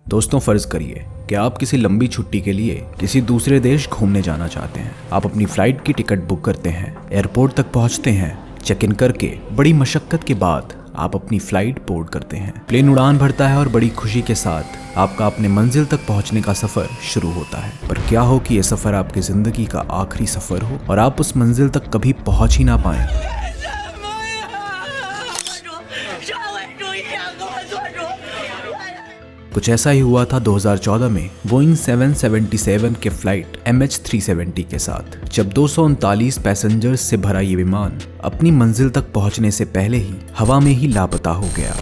दोस्तों, फर्ज करिए कि आप किसी लंबी छुट्टी के लिए किसी दूसरे देश घूमने जाना चाहते हैं। आप अपनी फ्लाइट की टिकट बुक करते हैं, एयरपोर्ट तक पहुंचते हैं, चेक इन करके बड़ी मशक्कत के बाद आप अपनी फ्लाइट बोर्ड करते हैं। प्लेन उड़ान भरता है और बड़ी खुशी के साथ आपका अपने मंजिल तक पहुंचने का सफर शुरू होता है। पर क्या हो कि यह सफर आपकी जिंदगी का आखिरी सफर हो और आप उस मंजिल तक कभी पहुंच ही ना पाए। कुछ ऐसा ही हुआ था 2014 में बोइंग 777 के फ्लाइट MH370 के साथ, जब 239 पैसेंजर्स से भरा ये विमान अपनी मंजिल तक पहुंचने से पहले ही हवा में ही लापता हो गया।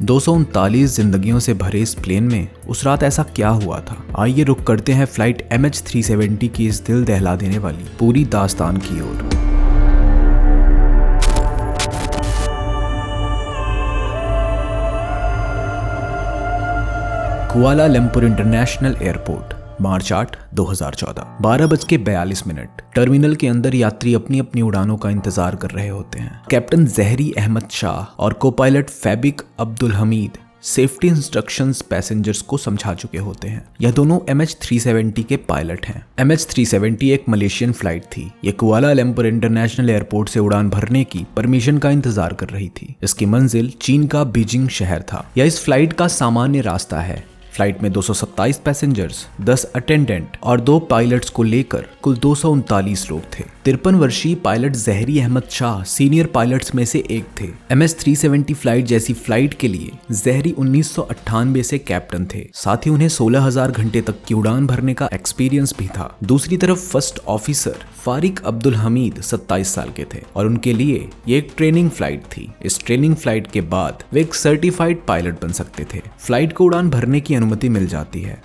239 जिंदगियों से भरे इस प्लेन में उस रात ऐसा क्या हुआ था? आइए रुक करते हैं फ्लाइट MH370 की इस दिल दहला देने वाली पूरी दास्तान की ओर। कुआलालंपुर इंटरनेशनल एयरपोर्ट, मार्च 8, 2014, 12:42। टर्मिनल के अंदर यात्री अपनी अपनी उड़ानों का इंतजार कर रहे होते हैं। कैप्टन जहरी अहमद शाह और को पायलट फैबिक Abdul Hamid safety instructions passengers को समझा चुके होते हैं। यह दोनों MH370 के पायलट हैं। MH370 एक मलेशियन फ्लाइट थी। ये कुआलालंपुर इंटरनेशनल एयरपोर्ट से उड़ान भरने की परमिशन का इंतजार कर रही थी। इसकी मंजिल चीन का बीजिंग शहर था। यह इस फ्लाइट का सामान्य रास्ता है। फ्लाइट में 227 पैसेंजर्स, 10 अटेंडेंट और 2 पायलट्स को लेकर कुल 239 लोग थे। 53 वर्षीय पायलट जहरी अहमद शाह सीनियर पायलट्स में से एक थे। MH370 फ्लाइट जैसी फ्लाइट के लिए जहरी 1998 से कैप्टन थे। साथ ही उन्हें 16,000 घंटे तक की उड़ान भरने का एक्सपीरियंस भी था। दूसरी तरफ फर्स्ट ऑफिसर फारिक अब्दुल हमीद 27 साल के थे और उनके लिए ये एक ट्रेनिंग फ्लाइट थी। इस ट्रेनिंग फ्लाइट के बाद वे एक सर्टिफाइड पायलट बन सकते थे। फ्लाइट को उड़ान भरने की अनुमति मिल जाती है।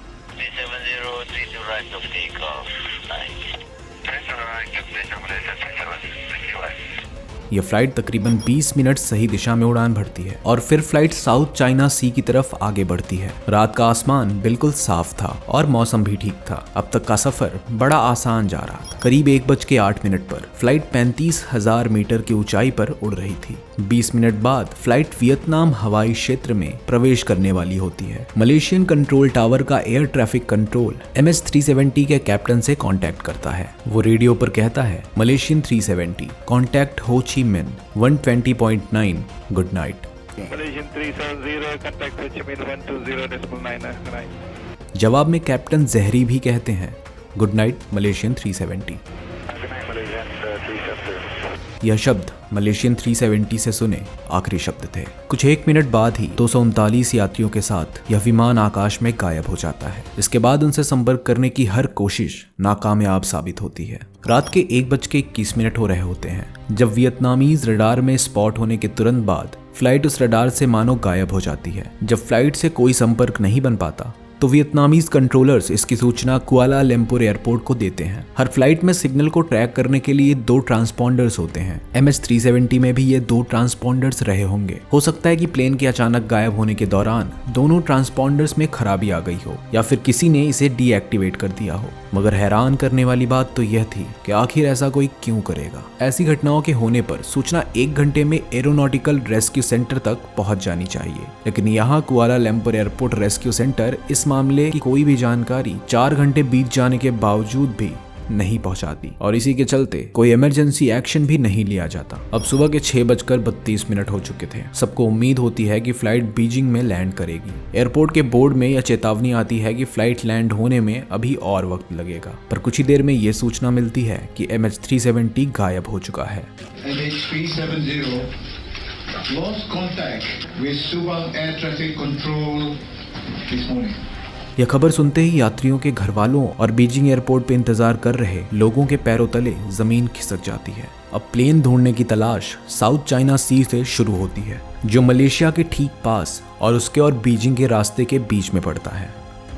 यह फ्लाइट तकरीबन 20 मिनट सही दिशा में उड़ान भरती है और फिर फ्लाइट साउथ चाइना सी की तरफ आगे बढ़ती है। रात का आसमान बिल्कुल साफ था और मौसम भी ठीक था। अब तक का सफर बड़ा आसान जा रहा था। करीब 1:08 पर फ्लाइट 35,000 मीटर की ऊंचाई पर उड़ रही थी। 20 मिनट बाद फ्लाइट वियतनाम हवाई क्षेत्र में प्रवेश करने वाली होती है। मलेशियन कंट्रोल टावर का एयर ट्रैफिक कंट्रोल MH370 के कैप्टन से कांटेक्ट करता है। वो रेडियो पर कहता है, मलेशियन 370 कांटेक्ट हो ची मिन 120.9 गुड नाइट। जवाब में कैप्टन जहरी भी कहते हैं, गुड नाइट मलेशियन 370। यह शब्द मलेशियन 370 से सुने आखिरी शब्द थे। कुछ 1 मिनट बाद ही 239 यात्रियों के साथ यह विमान आकाश में गायब हो जाता है। इसके बाद उनसे संपर्क करने की हर कोशिश नाकामयाब साबित होती है। रात के 1:21 हो रहे होते हैं जब वियतनामीज रडार में स्पॉट होने के तुरंत बाद फ्लाइट उस रडार से मानो गायब हो जाती है। जब फ्लाइट से कोई संपर्क नहीं बन पाता तो वियतनामीज कंट्रोलर्स इसकी सूचना कुआलालंपुर एयरपोर्ट को देते हैं। हर फ्लाइट में सिग्नल को ट्रैक करने के लिए 2 ट्रांसपॉन्डर्स होते हैं। MH370 में भी ये 2 ट्रांसपॉन्डर्स रहे होंगे। हो सकता है कि प्लेन के अचानक गायब होने के दौरान दोनों ट्रांसपॉन्डर्स में खराबी आ गई हो या फिर किसी ने इसे डीएक्टिवेट कर दिया हो। मगर हैरान करने वाली बात तो यह थी कि आखिर ऐसा कोई क्यों करेगा। ऐसी घटनाओं के होने पर सूचना 1 घंटे में एरोनॉटिकल रेस्क्यू सेंटर तक पहुंच जानी चाहिए, लेकिन यहाँ कुआलालंपुर एयरपोर्ट रेस्क्यू सेंटर इस मामले की कोई भी जानकारी 4 घंटे बीत जाने के बावजूद भी नहीं पहुंचाती और इसी के चलते कोई इमरजेंसी एक्शन भी नहीं लिया जाता। अब सुबह के 6:32 हो चुके थे। सबको उम्मीद होती है कि फ्लाइट बीजिंग में लैंड करेगी। एयरपोर्ट के बोर्ड में यह चेतावनी आती है कि फ्लाइट लैंड होने में अभी और वक्त लगेगा। पर कुछ ही देर में यह सूचना मिलती है कि MH370 गायब हो चुका है। MH370 lost contact with Subang Air Traffic Control this morning. यह खबर सुनते ही यात्रियों के घर वालों और बीजिंग एयरपोर्ट पे इंतजार कर रहे लोगों के पैरों तले जमीन खिसक जाती है। अब प्लेन ढूंढने की तलाश साउथ चाइना सी से शुरू होती है, जो मलेशिया के ठीक पास और उसके और बीजिंग के रास्ते के बीच में पड़ता है।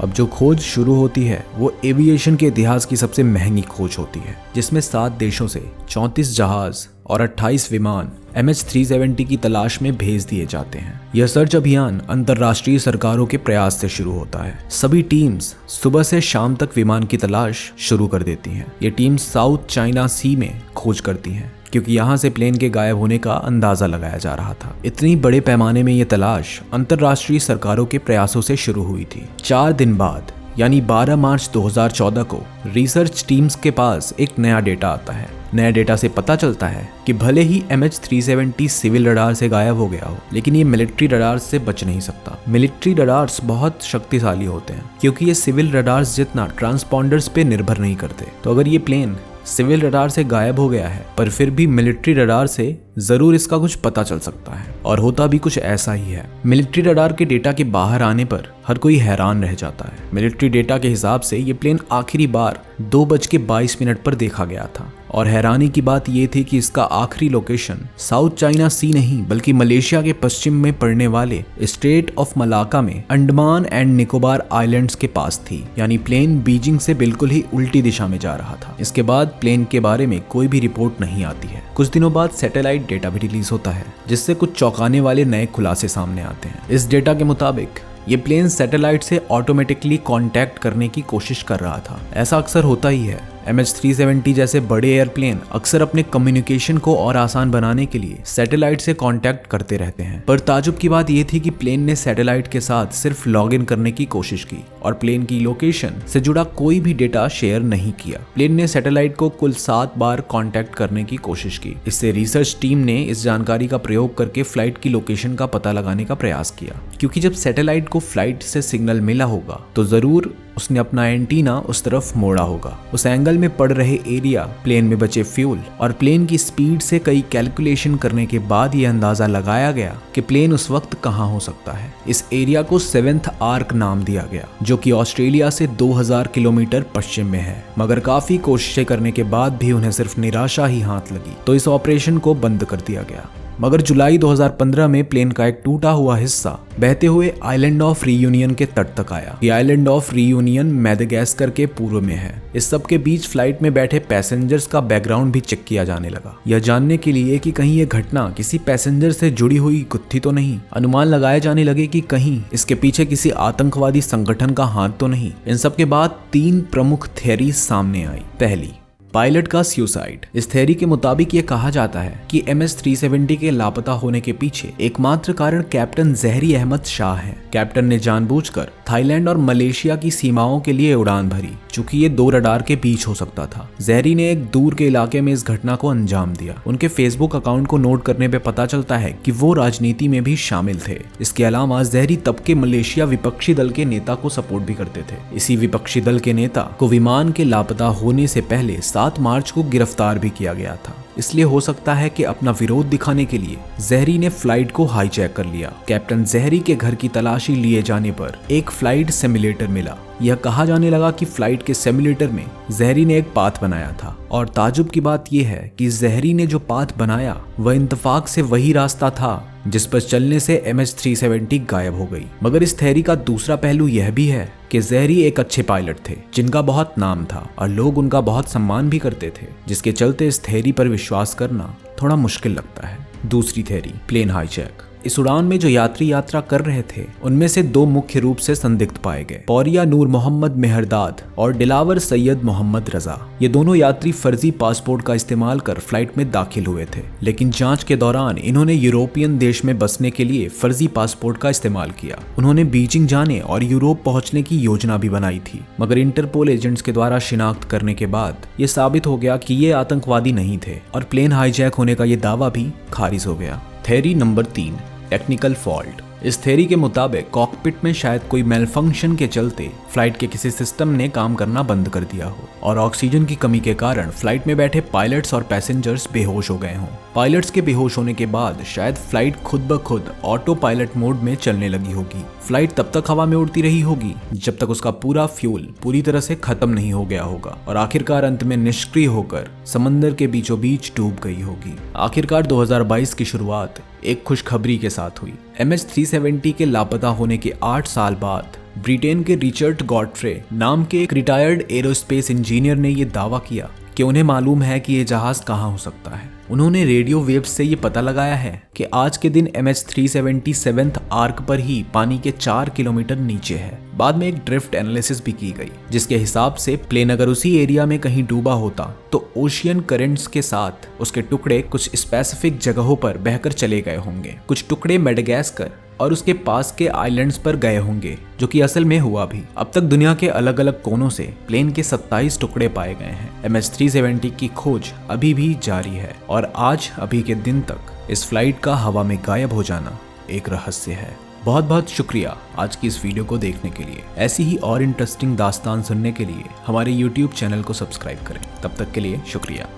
अब जो खोज शुरू होती है वो एविएशन के इतिहास की सबसे महंगी खोज होती है, जिसमें 7 देशों से 34 जहाज और 28 विमान MH370 की तलाश में भेज दिए जाते हैं। यह सर्च अभियान अंतर्राष्ट्रीय सरकारों के प्रयास से शुरू होता है। सभी टीम्स सुबह से शाम तक विमान की तलाश शुरू कर देती हैं। ये टीम्स साउथ चाइना सी में खोज करती हैं, क्योंकि यहाँ से प्लेन के गायब होने का अंदाजा लगाया जा रहा था। इतनी बड़े पैमाने में ये तलाश अंतर्राष्ट्रीय सरकारों के प्रयासों से शुरू हुई थी। 4 दिन बाद यानी 12 मार्च 2014 को रिसर्च टीम्स के पास एक नया डेटा आता है। नया डेटा से पता चलता है कि भले ही MH370 सिविल रडार से गायब हो गया हो, लेकिन ये मिलिट्री रडार से बच नहीं सकता। मिलिट्री रडार्स बहुत शक्तिशाली होते हैं, क्योंकि ये सिविल रडार्स जितना ट्रांसपॉन्डर्स पे निर्भर नहीं करते। तो अगर ये प्लेन सिविल रडार से गायब हो गया है, पर फिर भी मिलिट्री रडार से जरूर इसका कुछ पता चल सकता है, और होता भी कुछ ऐसा ही है। मिलिट्री रडार के डेटा के बाहर आने पर हर कोई हैरान रह जाता है। मिलिट्री डेटा के हिसाब से ये प्लेन आखिरी बार 2:22 पर देखा गया था, और हैरानी की बात यह थी कि इसका आखिरी लोकेशन साउथ चाइना सी नहीं बल्कि मलेशिया के पश्चिम में पड़ने वाले स्टेट ऑफ मलाका में अंडमान एंड निकोबार आइलैंड्स के पास थी। यानी प्लेन बीजिंग से बिल्कुल ही उल्टी दिशा में जा रहा था। इसके बाद प्लेन के बारे में कोई भी रिपोर्ट नहीं आती है। कुछ दिनों बाद सैटेलाइट डेटा भी रिलीज होता है, जिससे कुछ चौंकाने वाले नए खुलासे सामने आते हैं। इस डेटा के मुताबिक ये प्लेन सैटेलाइट से ऑटोमेटिकली कांटेक्ट करने की कोशिश कर रहा था। ऐसा अक्सर होता ही है। MH370 जैसे बड़े एयरप्लेन अक्सर अपने कम्युनिकेशन को और आसान बनाने के लिए सैटेलाइट से कांटेक्ट करते रहते हैं। पर ताजुब की बात यह थी कि प्लेन ने सैटेलाइट के साथ सिर्फ लॉग इन करने की कोशिश की और प्लेन की लोकेशन से जुड़ा कोई भी डेटा शेयर नहीं किया। प्लेन ने सैटेलाइट को कुल 7 बार कांटेक्ट करने की कोशिश की। इससे रिसर्च टीम ने इस जानकारी का प्रयोग करके फ्लाइट की लोकेशन का पता लगाने का प्रयास किया, क्योंकि जब सैटेलाइट को फ्लाइट से सिग्नल मिला होगा तो जरूर उसने अपना एंटीना उस तरफ मोड़ा होगा। उस एंगल में पड़ रहे एरिया, प्लेन में बचे फ्यूल और प्लेन की स्पीड से कई कैलकुलेशन करने के बाद यह अंदाजा लगाया गया कि प्लेन उस वक्त कहां हो सकता है। इस एरिया को 7th आर्क नाम दिया गया, जो कि ऑस्ट्रेलिया से 2000 किलोमीटर पश्चिम में है। मगर काफी कोशिशें करने के बाद भी उन्हें सिर्फ निराशा ही हाथ लगी, तो इस ऑपरेशन को बंद कर दिया गया। मगर जुलाई 2015 में प्लेन का एक टूटा हुआ हिस्सा बहते हुए आइलैंड ऑफ रीयूनियन के तट तक आया। ये आइलैंड ऑफ रीयूनियन मैदागास्कर के पूर्व में है। इस सब के बीच फ्लाइट में बैठे पैसेंजर्स का बैकग्राउंड भी चेक किया जाने लगा, यह जानने के लिए कि कहीं ये घटना किसी पैसेंजर से जुड़ी हुई गुत्थी तो नहीं। अनुमान लगाए जाने लगे कि कहीं इसके पीछे किसी आतंकवादी संगठन का हाथ तो नहीं। इन सब के बाद 3 प्रमुख थ्योरीज सामने आई। पहली, पायलट का सुसाइड। इस थ्योरी के मुताबिक ये कहा जाता है कि MH370 के लापता होने के पीछे एकमात्र कारण कैप्टन जहरी अहमद शाह है। कैप्टन ने जानबूझकर थाईलैंड और मलेशिया की सीमाओं के लिए उड़ान भरी, चूंकि ये 2 रडार के बीच हो सकता था। जहरी ने एक दूर के इलाके में इस घटना को अंजाम दिया। उनके फेसबुक अकाउंट को नोट करने पे पता चलता है कि वो राजनीति में भी शामिल थे। इसके अलावा जहरी तब के मलेशिया विपक्षी दल के नेता को सपोर्ट भी करते थे। इसी विपक्षी दल के नेता को विमान के लापता होने से पहले 7 मार्च को गिरफ्तार भी किया गया था। इसलिए हो सकता है कि अपना विरोध दिखाने के लिए जहरी ने फ्लाइट को हाईजैक कर लिया। कैप्टन जहरी के घर की तलाशी लिए जाने पर एक फ्लाइट सिमुलेटर मिला। यह कहा जाने लगा कि फ्लाइट के सिमुलेटर में जहरी ने एक पाथ बनाया था, और ताजुब की बात यह है कि जहरी ने जो पाथ बनाया वह इंतफाक से वही रास्ता था जिस पर चलने से MH370 गायब हो गई। मगर इस थ्योरी का दूसरा पहलू यह भी है कि जहरी एक अच्छे पायलट थे जिनका बहुत नाम था और लोग उनका बहुत सम्मान भी करते थे, जिसके चलते इस थ्योरी पर विश्वास करना थोड़ा मुश्किल लगता है। दूसरी थ्योरी, प्लेन हाईजैक। इस उड़ान में जो यात्री यात्रा कर रहे थे उनमें से 2 मुख्य रूप से संदिग्ध पाए गए, पौरिया नूर मोहम्मद मेहरदाद और दिलावर सैयद मोहम्मद रजा। ये दोनों यात्री फर्जी पासपोर्ट का इस्तेमाल कर फ्लाइट में दाखिल हुए थे, लेकिन जांच के दौरान इन्होंने यूरोपियन देश में बसने के लिए फर्जी पासपोर्ट का इस्तेमाल किया। उन्होंने बीजिंग जाने और यूरोप पहुंचने की योजना भी बनाई थी, मगर इंटरपोल एजेंट्स के द्वारा शिनाख्त करने के बाद ये साबित हो गया कि ये आतंकवादी नहीं थे और प्लेन हाईजैक होने का ये दावा भी खारिज हो गया। Theory number 3, technical fault. इस थ्योरी के मुताबिक कॉकपिट में शायद कोई मेलफंक्शन के चलते फ्लाइट के किसी सिस्टम ने काम करना बंद कर दिया हो और ऑक्सीजन की कमी के कारण फ्लाइट में बैठे पायलट्स और पैसेंजर्स बेहोश हो गए हों। पायलट्स के बेहोश होने के बाद शायद फ्लाइट खुद ब खुद ऑटो पायलट मोड में चलने लगी होगी। फ्लाइट तब तक हवा में उड़ती रही होगी जब तक उसका पूरा फ्यूल पूरी तरह से खत्म नहीं हो गया होगा और आखिरकार अंत में निष्क्रिय होकर समंदर के बीचों बीच डूब गई होगी। आखिरकार 2022 की शुरुआत एक खुशखबरी के साथ हुई। MH370 के लापता होने के 8 साल बाद ब्रिटेन के रिचर्ड गॉडफ्रे नाम के एक रिटायर्ड एरोस्पेस इंजीनियर ने यह दावा किया कि उन्हें मालूम है कि यह जहाज कहां हो सकता है। उन्होंने रेडियो वेव्स से ये पता लगाया है कि आज के दिन MH370 7th आर्क पर ही पानी के 4 किलोमीटर नीचे है। बाद में एक ड्रिफ्ट एनालिसिस भी की गई, जिसके हिसाब से प्लेन अगर उसी एरिया में कहीं डूबा होता तो ओशियन करंट्स के साथ उसके टुकड़े कुछ स्पेसिफिक जगहों पर बहकर चले गए होंगे। कुछ टुकड़े मेडागास्कर और उसके पास के आइलैंड्स पर गए होंगे, जो कि असल में हुआ भी। अब तक दुनिया के अलग अलग कोनों से प्लेन के 27 टुकड़े पाए गए हैं। MH370 की खोज अभी भी जारी है और आज अभी के दिन तक इस फ्लाइट का हवा में गायब हो जाना एक रहस्य है। बहुत बहुत शुक्रिया आज की इस वीडियो को देखने के लिए। ऐसी ही और इंटरेस्टिंग दास्तान सुनने के लिए हमारे YouTube चैनल को सब्सक्राइब करें। तब तक के लिए शुक्रिया।